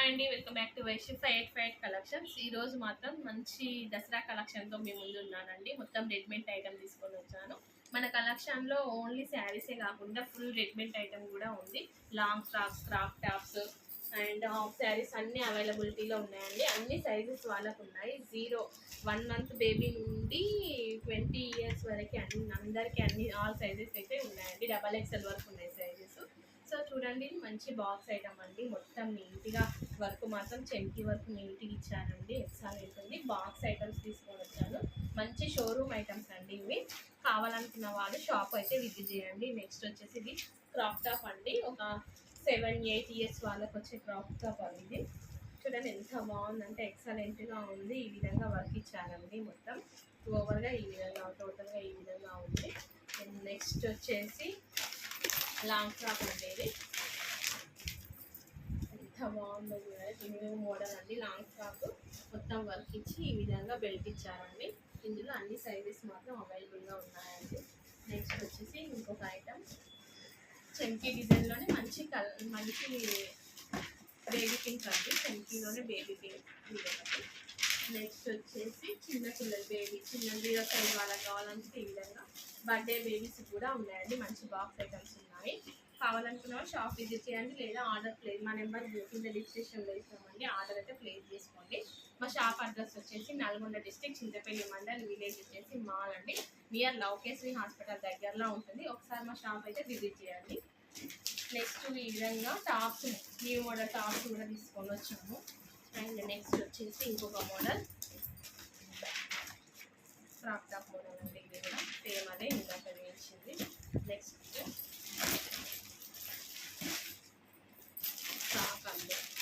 Hi అండి, welcome back to Vaishi fight collections. ఈ రోజు మాత్రం మంచి దసరా కలెక్షన్తో మీ ముందు ఉన్నానండి. మొత్తం రెడీమేడ్ ఐటమ్ తీసుకొని వచ్చాను. మన కలెక్షన్లో ఓన్లీ శారీసే కాకుండా ఫుల్ రెడీమేడ్ ఐటమ్ కూడా ఉంది. Long frocks, crop tops and half saris అన్నీ అవైలబిలిటీలో ఉన్నాయండి. అన్ని సైజెస్ వాళ్ళకు ఉన్నాయి. 1 మంత్ బేబీ నుండి 20 ఇయర్స్ వరకు అందరికీ అన్ని ఆల్ సైజెస్ అయితే ఉన్నాయండి. XXL వరకు ఉన్నాయి సైజెస్. సో చూడండి, మంచి బాక్స్ ఐటమ్ అండి. మొత్తం నీట్గా వర్క్ మాత్రం చెంకి వర్క్ నీట్గా ఇచ్చారండి. ఎక్సలెంట్ ఉంది. బాక్స్ ఐటమ్స్ తీసుకొని వచ్చాను. మంచి షోరూమ్ ఐటమ్స్ అండి ఇవి. కావాలనుకున్న వాళ్ళు షాప్ అయితే విజిట్ చేయండి. నెక్స్ట్ వచ్చేసి ఇది క్రాప్ టాప్ అండి. ఒక 7-8 ఇయర్స్ వాళ్ళకి వచ్చే క్రాప్ టాప్ అండి ఇది. చూడండి ఎంత బాగుందంటే ఎక్సలెంట్గా ఉంది. ఈ విధంగా వర్క్ ఇచ్చారండి. మొత్తం ఓవర్గా ఈ విధంగా, టోటల్గా ఈ విధంగా ఉంది. నెక్స్ట్ వచ్చేసి లాంగ్ ఫ్రాక్ అండి. ఇది ఎంత బాగుందో చూడండి. న్యూ మోడల్ అండి. లాంగ్ ఫ్రాక్ మొత్తం వర్క్ ఇచ్చి ఈ విధంగా బెల్ట్ ఇచ్చారండి. ఇందులో అన్ని సైజెస్ మాత్రం అవైలబుల్గా ఉన్నాయండి. నెక్స్ట్ వచ్చేసి ఇంకొక ఐటమ్ చెంకీ డిజైన్లోనే మంచి బేబీ పింక్ అండి. చెంకీలోనే బేబీ పింక్ ఇదొకటి. నెక్స్ట్ వచ్చేసి చిన్న పిల్లలు చిన్న 0 సైజ్ వాళ్ళకి కావాలంటే ఈ విధంగా బర్త్డే బేబీస్ కూడా ఉన్నాయండి. మంచి బాక్స్ ఐటమ్స్ ఉన్నాయి. కావాలనుకున్న షాప్ విజిట్ చేయండి, లేదా ఆర్డర్ ప్లేస్ మా నెంబర్ కింద డిస్క్రిప్షన్లో ఇస్తామండి. ఆర్డర్ అయితే ప్లేస్ చేసుకోండి. మా షాప్ అడ్రస్ వచ్చేసి నల్గొండ డిస్ట్రిక్ట్, చింతపల్లి మండల్, విలేజ్ వచ్చేసి మాల్ అండి. నియర్ లవకేశ్వరి హాస్పిటల్ దగ్గరలో ఉంటుంది. ఒకసారి మా షాప్ అయితే విజిట్ చేయండి. నెక్స్ట్ ఈ విధంగా టాప్స్, న్యూ మోడల్ టాప్స్ కూడా తీసుకొని వచ్చాము. అండ్ నెక్స్ట్ వచ్చేసి ఇంకొక మోడల్ క్రాప్ టాప్ మోడల్ అండి. ఇది కూడా సేమ్ అదే ఇందాక వేయించింది. నెక్స్ట్